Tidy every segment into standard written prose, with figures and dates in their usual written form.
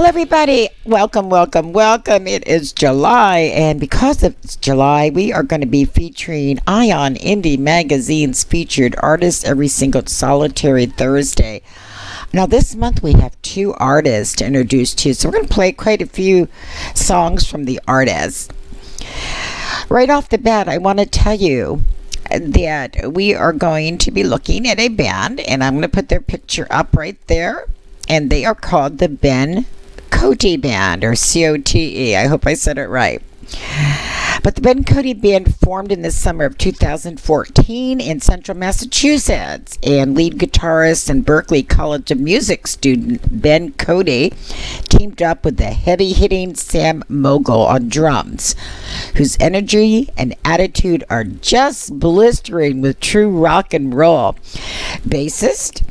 Everybody. Welcome, welcome, welcome. It is July, and because it's July, we are going to be featuring Ion Indie Magazine's featured artists every single solitary Thursday. Now, this month we have two artists to introduce to you, so we're going to play quite a few songs from the artists. Right off the bat, I want to tell you that we are going to be looking at a band, and I'm going to put their picture up right there, and they are called the Ben Cote Band, or COTE. I hope I said it right. But the Ben Cote Band formed in the summer of 2014 in central Massachusetts, and lead guitarist and Berklee College of Music student Ben Cote teamed up with the heavy-hitting Sam Mogul on drums, whose energy and attitude are just blistering with true rock and roll. Bassist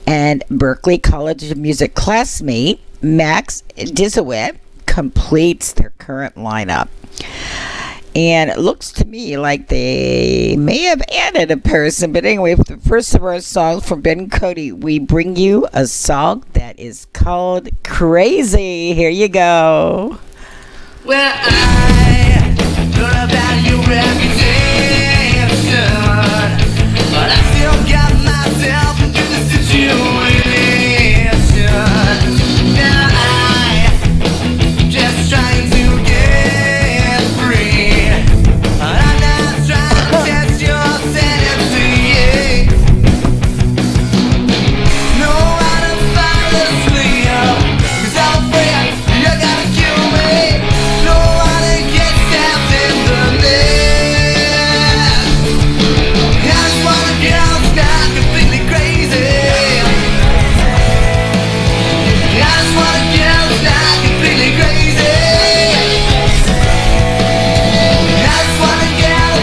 and Berklee College of Music classmate Max Dizowit completes their current lineup. And it looks to me like they may have added a person. But anyway, for the first of our songs from Ben Cote, we bring you a song that is called Crazy. Here you go. Well, I heard about your reputation, but I still got myself into the situation. Now I just trying to get free. I'm not trying to test your sanity. Know how to fall asleep, 'cause I'm afraid you're gonna kill me. Know how to get stabbed in the neck. I just wanna get out completely crazy. I just wanna get out completely crazy. I just wanna get out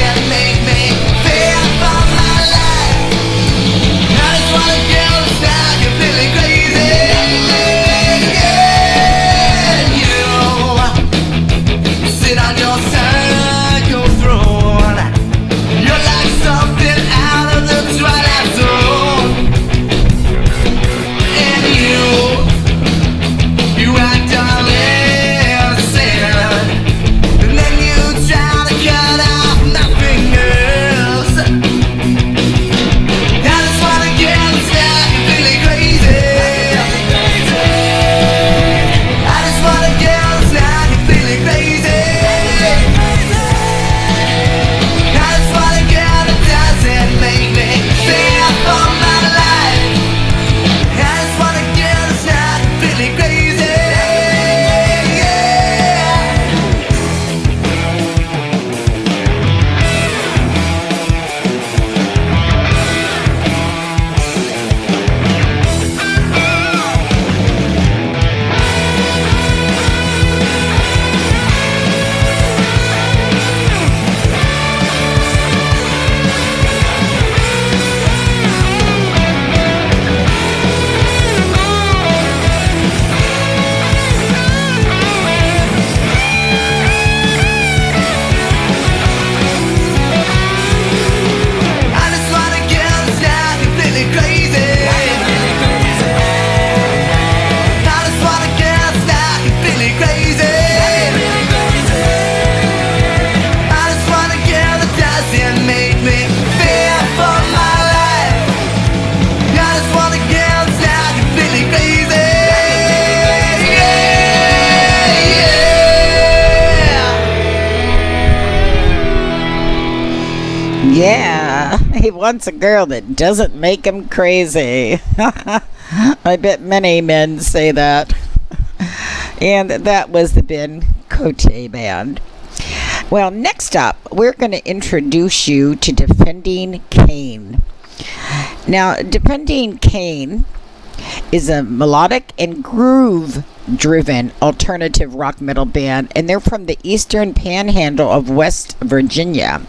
and make me fear for my life. I just wanna get out completely crazy. You sit on your psycho throne. You're like something out of the Twilight Zone. And you act all innocent, and then you try to cut off my fingers. I just wanna get completely crazy. I just wanna get completely crazy. I just wanna get and make me fear for my life. I just wanna get completely crazy. I just wanna get completely crazy. I just wanna get completely crazy. I just wanna get and make me fear for my life. I just wanna get completely crazy. Yeah, he wants a girl that doesn't make him crazy. I bet many men say that. And that was the Ben Cote Band. Well, next up, we're going to introduce you to Defending Kane. Now, Defending Kane is a melodic and groove-driven alternative rock metal band, and they're from the eastern panhandle of West Virginia.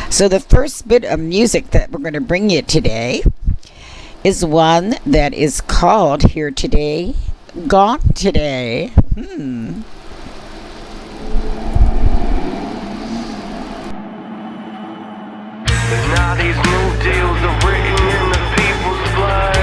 So the first bit of music that we're going to bring you today is one that is called Here Today, Gone Today. Now these new deals are written in the people's blood.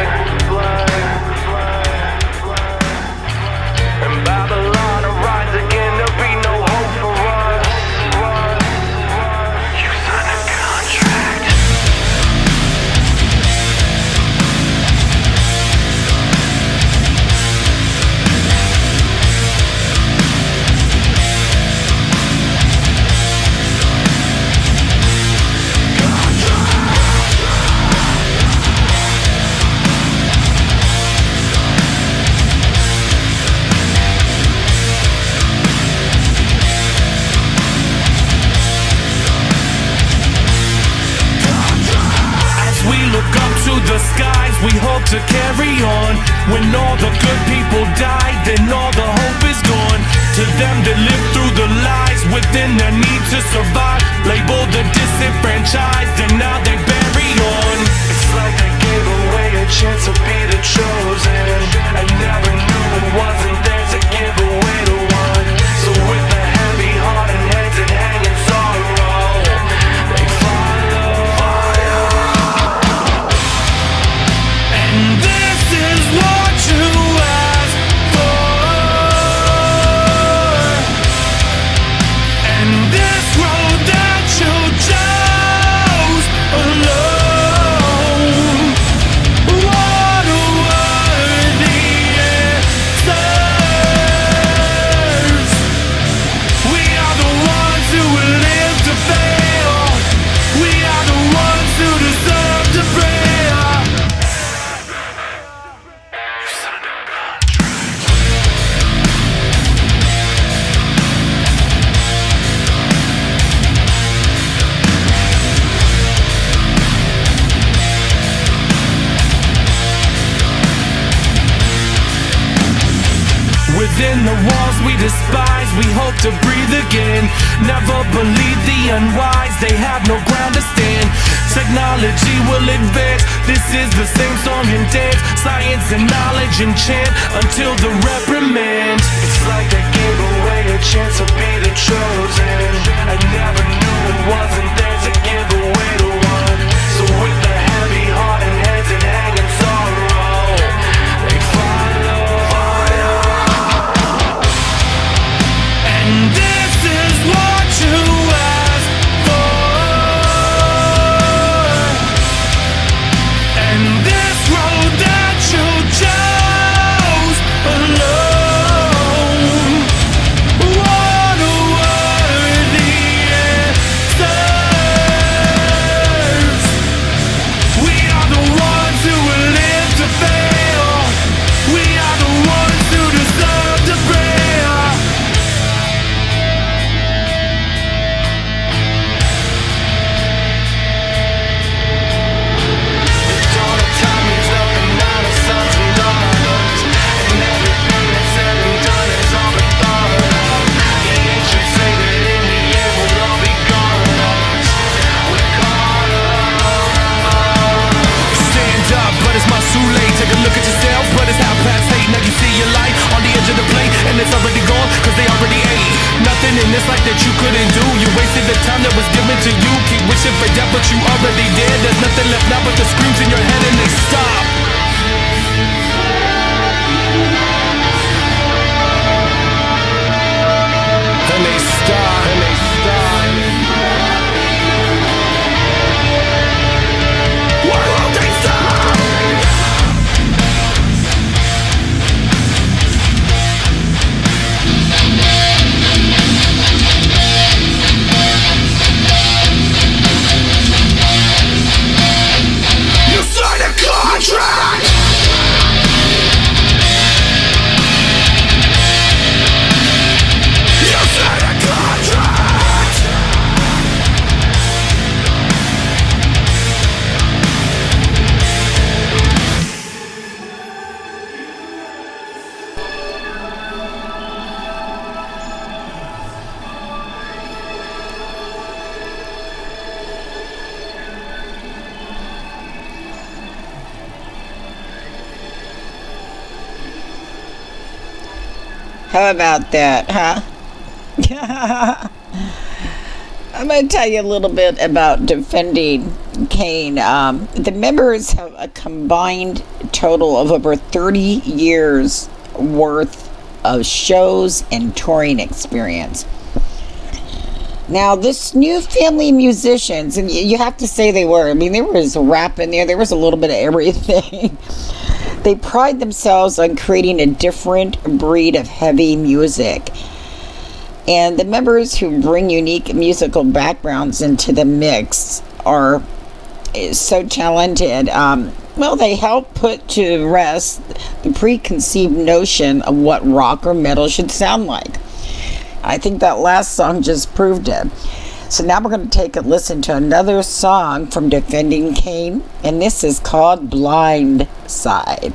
the skies, we hope to carry on. When all the good people die, then all the hope is gone. To them that live through the lies within their need to survive, labeled the disenfranchised, and now they bury on. It's like they gave away a chance to be the chosen, and never knew it wasn't theirs to give away to one. So with a heavy heart and heads and hanging sorrow, they follow. And this is what you ask for, and this road that you chose alone. What a worthy answers. We are the ones who will live to fail. We are the ones who deserve to pray. Within the walls we despise, we hope to breathe again. Never believe the unwise, they have no ground to stand. Technology will advance, this is the same song and dance. Science and knowledge and chant until the reprimand. It's like they gave away a chance to be the chosen, I never knew it wasn't theirs to give away to one. So with a heavy heart and heads and hanging sorrow, they follow. And this is what you ask for, and this road that you chose alone. What a worthy answers. We are the ones who will live to fail. We are the ones who deserve to pray. Take a look at yourself, but it's 8:30. Now you see your light on the edge of the plate, and it's already gone, cause they already ate. Nothing in this life that you couldn't do. You wasted the time that was given to you. Keep wishing for death, but you already dead. There's nothing left now but the screams in your head, and they stop. And they stop. And they stop. Why won't they stop? You signed a contract! You signed a contract! How about that, huh? I'm going to tell you a little bit about Defending Kane. The members have a combined total of over 30 years worth of shows and touring experience. Now, this new family of musicians, and you have to say they were. I mean, there was rap in there. There was a little bit of everything. They pride themselves on creating a different breed of heavy music. And the members who bring unique musical backgrounds into the mix are so talented. Well, they help put to rest the preconceived notion of what rock or metal should sound like. I think that last song just proved it. So now we're going to take a listen to another song from Defending Kane, and this is called Blind Side.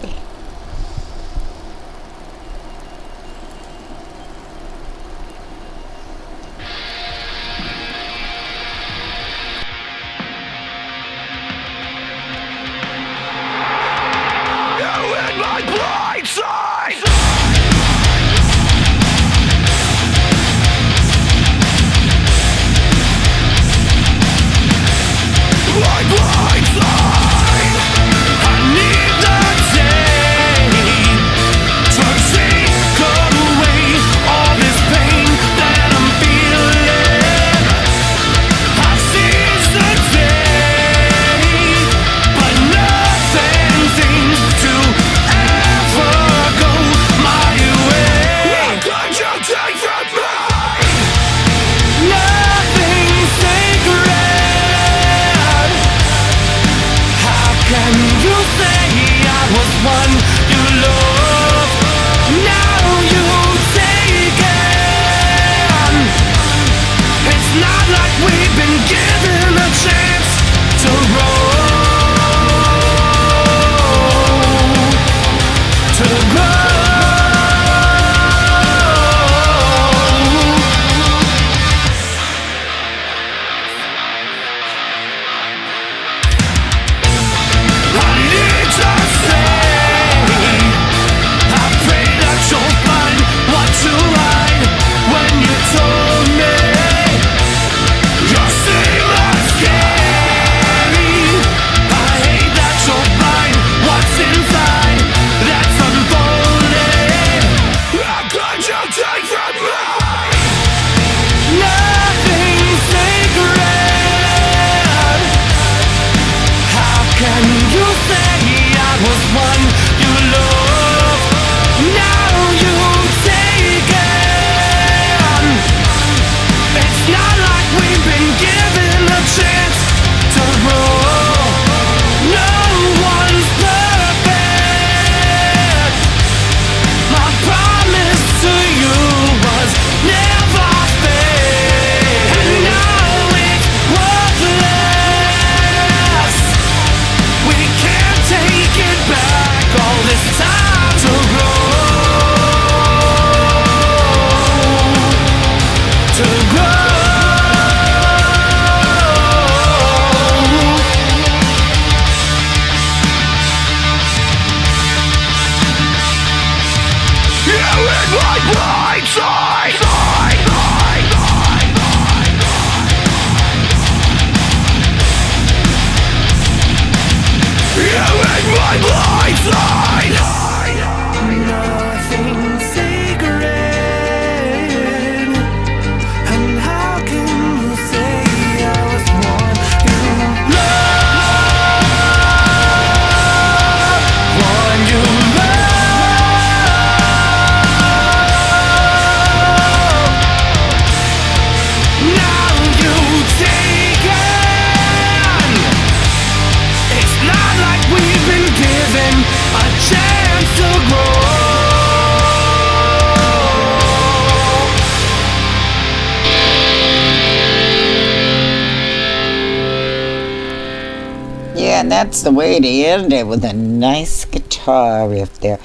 And that's the way to end it, with a nice guitar riff there.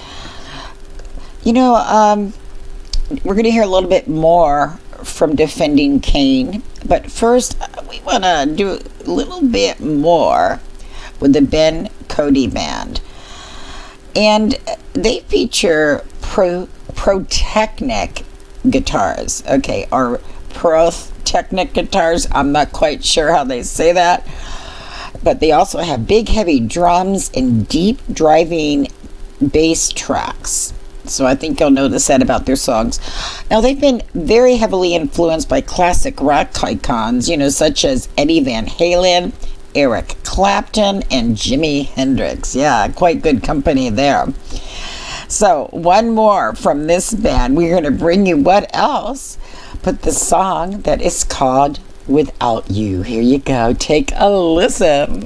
You know, we're going to hear a little bit more from Defending Kane, but first we want to do a little bit more with the Ben Cody Band. And they feature Pro-Technic guitars, okay, or Pro-Technic guitars. I'm not quite sure how they say that. But they also have big, heavy drums and deep driving bass tracks. So I think you'll notice that about their songs. Now, they've been very heavily influenced by classic rock icons, you know, such as Eddie Van Halen, Eric Clapton, and Jimi Hendrix. Yeah, quite good company there. So, one more from this band. We're going to bring you what else but the song that is called Without You. Here you go. Take a listen.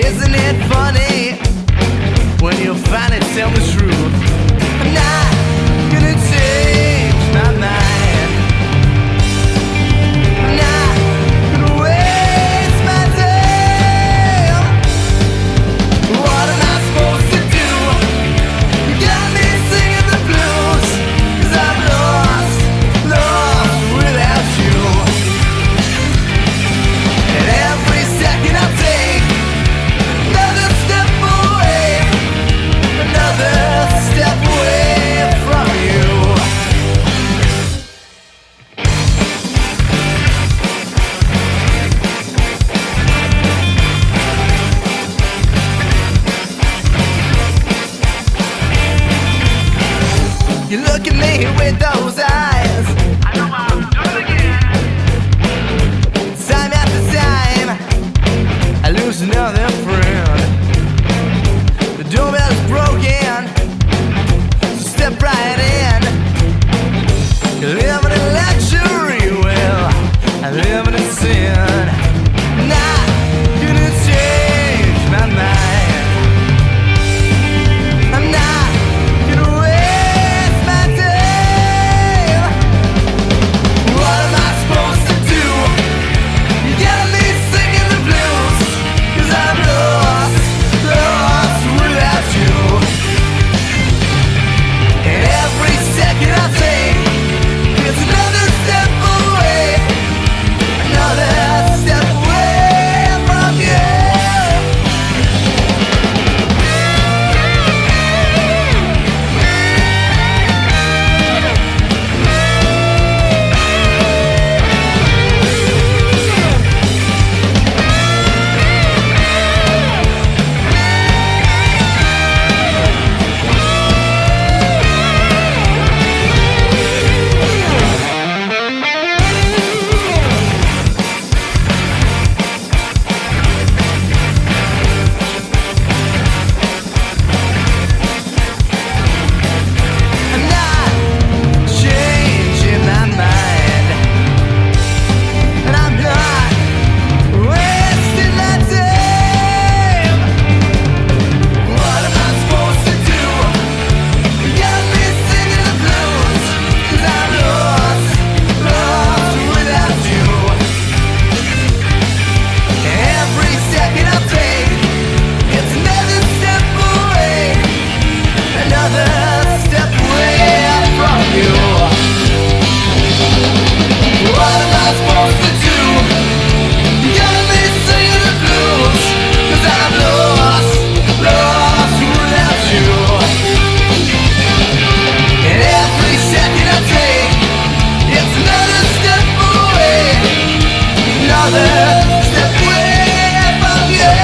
Isn't it funny when you finally tell the truth? I'm not gonna change my mind. I'm not gonna waste my time. What am I supposed to do? You got me singing the blues, 'cause I'm lost, lost without you. And every second I take another step away, another step away from you. You look at me with those eyes, I know I'll do it again. time after time I lose another friend. The doorbell's broken, so step right in. You're living in luxury, well, I'm living in sin. Not gonna change my mind. I'm not gonna waste my time. What am I supposed to do? You got me singing the blues, 'cause I'm lost, lost without you. And every second I take is another step away, another step away from you. I'm not changing my mind, and I'm not wasting my time. What am I supposed to do? You got me singing the blues, 'cause I'm lost, lost without you. Every second I take, it's another step away, another step away from you. What am I supposed to do? You got me singing the blues, 'cause I'm lost, lost without you. And every second I take, it's another step away, another step away from you.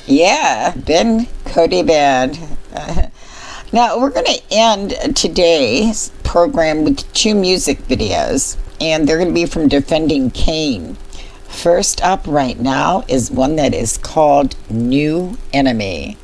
Yeah, Ben Cody Band. Now, we're going to end today's program with 2 music videos, and they're going to be from Defending Kane. First up right now is one that is called New Enemy.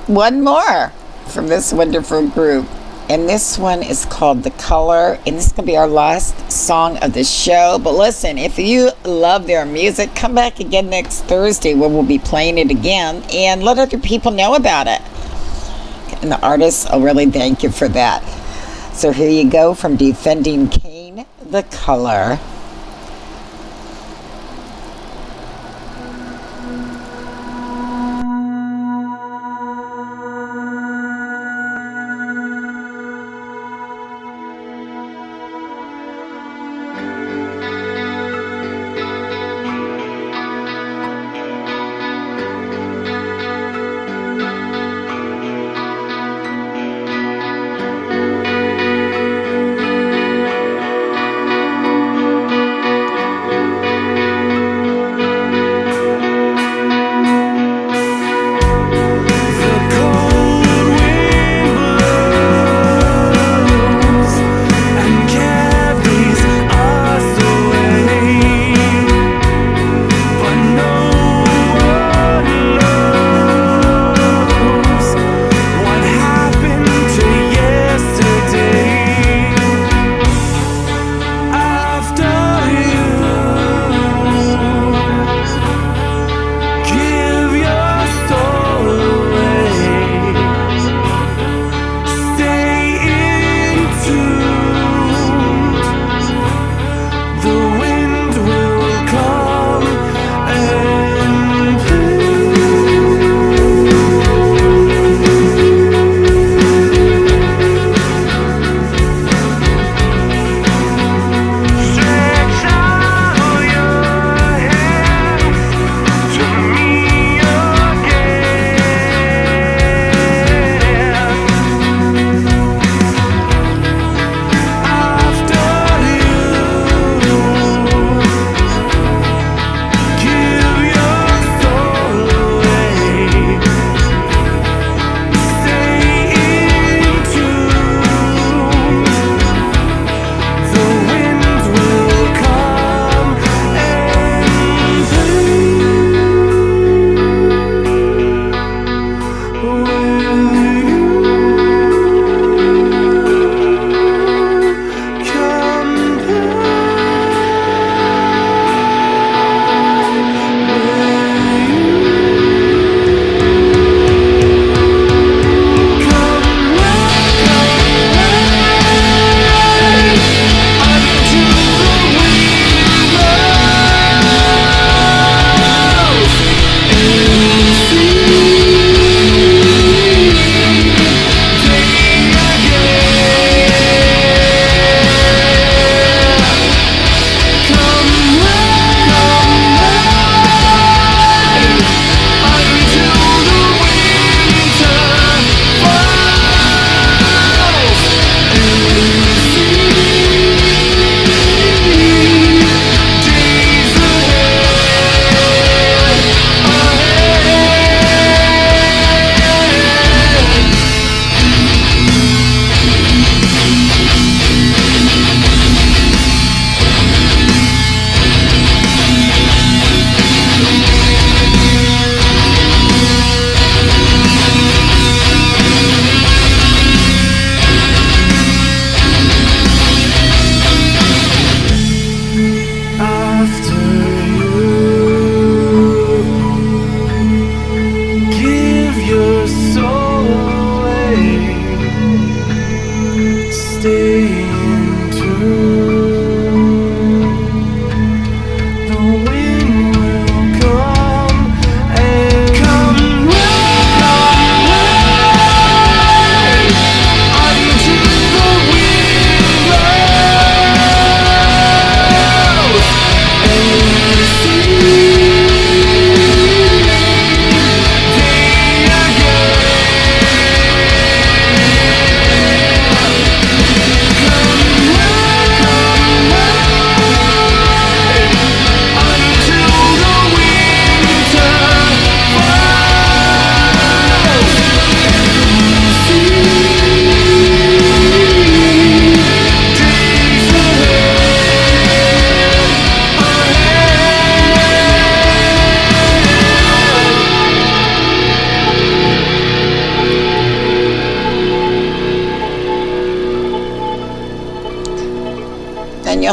one more from this wonderful group. And this one is called The Color. And this is going to be our last song of the show. But listen, if you love their music, come back again next Thursday where we'll be playing it again. And let other people know about it. And the artists will really thank you for that. So here you go from Defending Kane, The Color.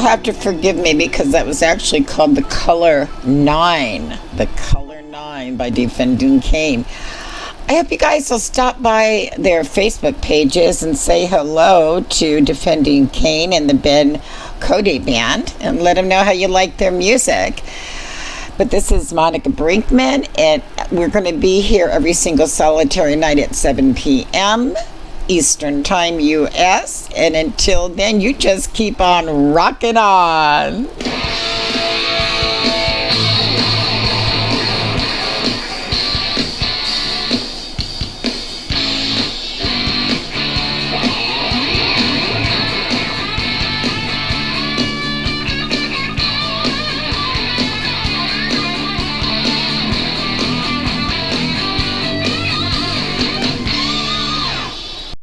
you'll have to forgive me because that was actually called The Color 9. The Color 9 by Defending Kane. I hope you guys will stop by their Facebook pages and say hello to Defending Kane and the Ben Cody Band and let them know how you like their music. But this is Monica Brinkman, and we're going to be here every single solitary night at 7 p.m. Eastern Time, U.S. And until then, you just keep on rocking on.